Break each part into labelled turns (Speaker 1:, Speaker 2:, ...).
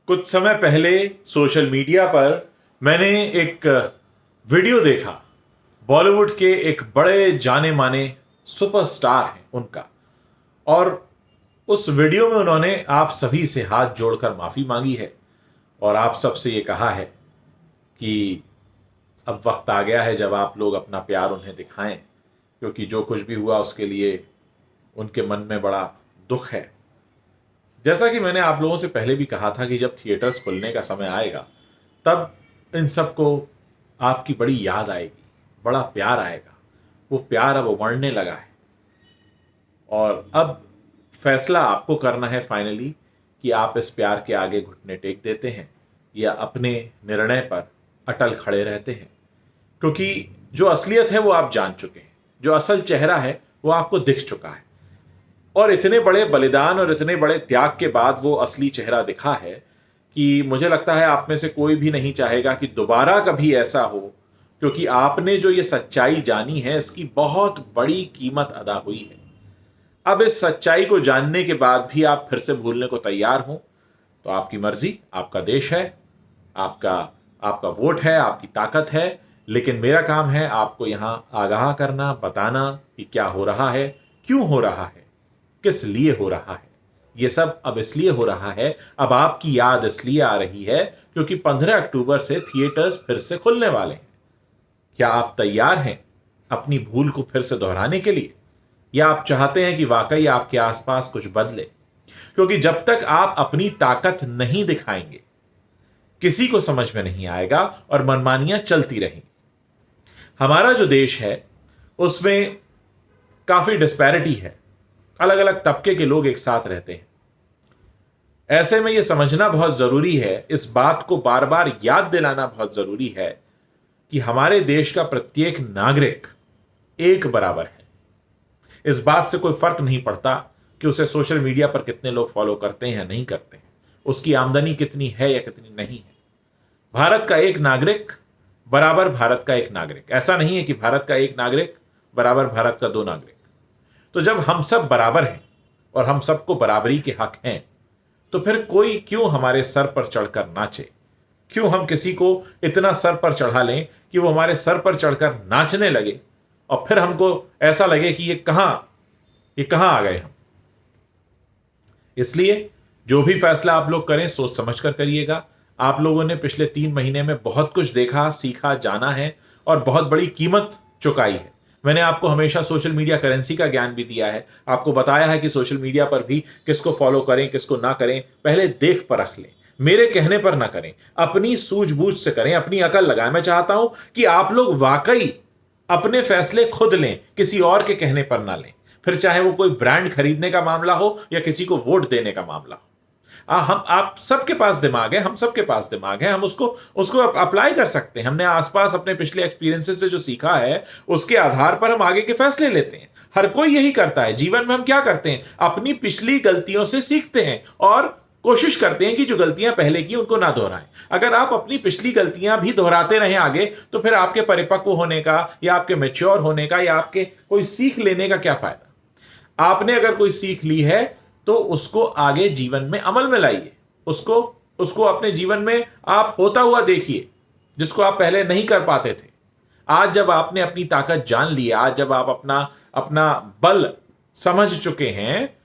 Speaker 1: कुछ समय पहले सोशल मीडिया पर मैंने एक वीडियो देखा। बॉलीवुड के एक बड़े जाने माने सुपरस्टार हैं उनका, और उस वीडियो में उन्होंने आप सभी से हाथ जोड़कर माफ़ी मांगी है और आप सबसे ये कहा है कि अब वक्त आ गया है जब आप लोग अपना प्यार उन्हें दिखाएं, क्योंकि जो कुछ भी हुआ उसके लिए उनके मन में बड़ा दुख है। जैसा कि मैंने आप लोगों से पहले भी कहा था कि जब थिएटर्स खुलने का समय आएगा तब इन सबको आपकी बड़ी याद आएगी, बड़ा प्यार आएगा। वो प्यार अब उमड़ने लगा है और अब फैसला आपको करना है फाइनली कि आप इस प्यार के आगे घुटने टेक देते हैं या अपने निर्णय पर अटल खड़े रहते हैं, क्योंकि जो असलियत है वो आप जान चुके हैं, जो असल चेहरा है वो आपको दिख चुका है। और इतने बड़े बलिदान और इतने बड़े त्याग के बाद वो असली चेहरा दिखा है कि मुझे लगता है आप में से कोई भी नहीं चाहेगा कि दोबारा कभी ऐसा हो, क्योंकि आपने जो ये सच्चाई जानी है इसकी बहुत बड़ी कीमत अदा हुई है। अब इस सच्चाई को जानने के बाद भी आप फिर से भूलने को तैयार हो तो आपकी मर्जी, आपका देश है, आपका आपका वोट है, आपकी ताकत है। लेकिन मेरा काम है आपको यहां आगाह करना, बताना कि क्या हो रहा है, क्यों हो रहा है, किस लिए हो रहा है। यह सब अब इसलिए हो रहा है, अब आपकी याद इसलिए आ रही है क्योंकि 15 अक्टूबर से थिएटर्स फिर से खुलने वाले हैं। क्या आप तैयार हैं अपनी भूल को फिर से दोहराने के लिए, या आप चाहते हैं कि वाकई आपके आसपास कुछ बदले? क्योंकि जब तक आप अपनी ताकत नहीं दिखाएंगे किसी को समझ में नहीं आएगा और मनमानियां चलती रहेंगी। हमारा जो देश है उसमें काफी डिस्पैरिटी है, अलग अलग तबके के लोग एक साथ रहते हैं। ऐसे में यह समझना बहुत जरूरी है, इस बात को बार बार याद दिलाना बहुत जरूरी है कि हमारे देश का प्रत्येक नागरिक एक बराबर है। इस बात से कोई फर्क नहीं पड़ता कि उसे सोशल मीडिया पर कितने लोग फॉलो करते हैं या नहीं करते हैं, उसकी आमदनी कितनी है या कितनी नहीं है। भारत का एक नागरिक बराबर भारत का एक नागरिक। ऐसा नहीं है कि भारत का एक नागरिक बराबर भारत का दो नागरिक। तो जब हम सब बराबर हैं और हम सबको बराबरी के हक हैं, तो फिर कोई क्यों हमारे सर पर चढ़कर नाचे? क्यों हम किसी को इतना सर पर चढ़ा लें कि वो हमारे सर पर चढ़कर नाचने लगे और फिर हमको ऐसा लगे कि ये कहां आ गए हम। इसलिए जो भी फैसला आप लोग करें सोच समझ कर करिएगा। आप लोगों ने पिछले 3 महीने में बहुत कुछ देखा, सीखा, जाना है और बहुत बड़ी कीमत चुकाई है। मैंने आपको हमेशा सोशल मीडिया करेंसी का ज्ञान भी दिया है, आपको बताया है कि सोशल मीडिया पर भी किसको फॉलो करें, किसको ना करें, पहले देख परख लें। मेरे कहने पर ना करें, अपनी सूझबूझ से करें, अपनी अकल लगाएं। मैं चाहता हूं कि आप लोग वाकई अपने फैसले खुद लें, किसी और के कहने पर ना लें। फिर चाहे वो कोई ब्रांड खरीदने का मामला हो या किसी को वोट देने का मामला हो। हम आप सबके पास दिमाग है, हम सबके पास दिमाग है, हम उसको अप्लाई कर सकते हैं। हमने आसपास अपने पिछले एक्सपीरियंसेस से जो सीखा है उसके आधार पर हम आगे के फैसले लेते हैं। हर कोई यही करता है। जीवन में हम क्या करते हैं? अपनी पिछली गलतियों से सीखते हैं और कोशिश करते हैं कि जो गलतियां पहले की उनको ना दोहराएं। अगर आप अपनी पिछली गलतियां भी दोहराते रहें आगे, तो फिर आपके परिपक्व होने का या आपके मैच्योर होने का या आपके कोई सीख लेने का क्या फायदा? आपने अगर कोई सीख ली है तो उसको आगे जीवन में अमल में लाइए। उसको अपने जीवन में आप होता हुआ देखिए, जिसको आप पहले नहीं कर पाते थे। आज जब आपने अपनी ताकत जान ली, आज जब आप अपना बल समझ चुके हैं,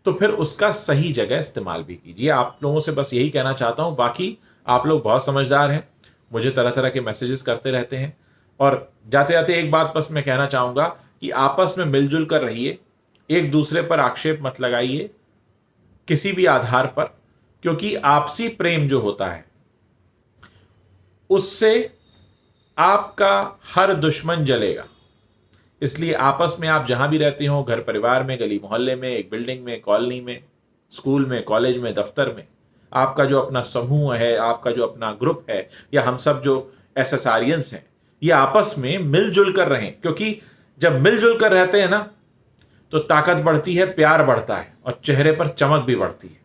Speaker 1: तो फिर उसका सही जगह इस्तेमाल भी कीजिए। आप लोगों से बस यही कहना चाहता हूं। बाकी आप लोग बहुत समझदार हैं, मुझे तरह तरह के मैसेजेस करते रहते हैं। और जाते जाते एक बात बस मैं कहना चाहूंगा कि आपस में मिलजुल कर रहिए, एक दूसरे पर आक्षेप मत लगाइए किसी भी आधार पर, क्योंकि आपसी प्रेम जो होता है उससे आपका हर दुश्मन जलेगा। इसलिए आपस में आप जहां भी रहते हो, घर परिवार में, गली मोहल्ले में, एक बिल्डिंग में, कॉलोनी में, स्कूल में, कॉलेज में, दफ्तर में, आपका जो अपना समूह है, आपका जो अपना ग्रुप है, या हम सब जो एसएसआरियंस हैं, ये आपस में मिलजुल कर रहें। क्योंकि जब मिलजुल कर रहते हैं ना तो ताकत बढ़ती है, प्यार बढ़ता है और चेहरे पर चमक भी बढ़ती है।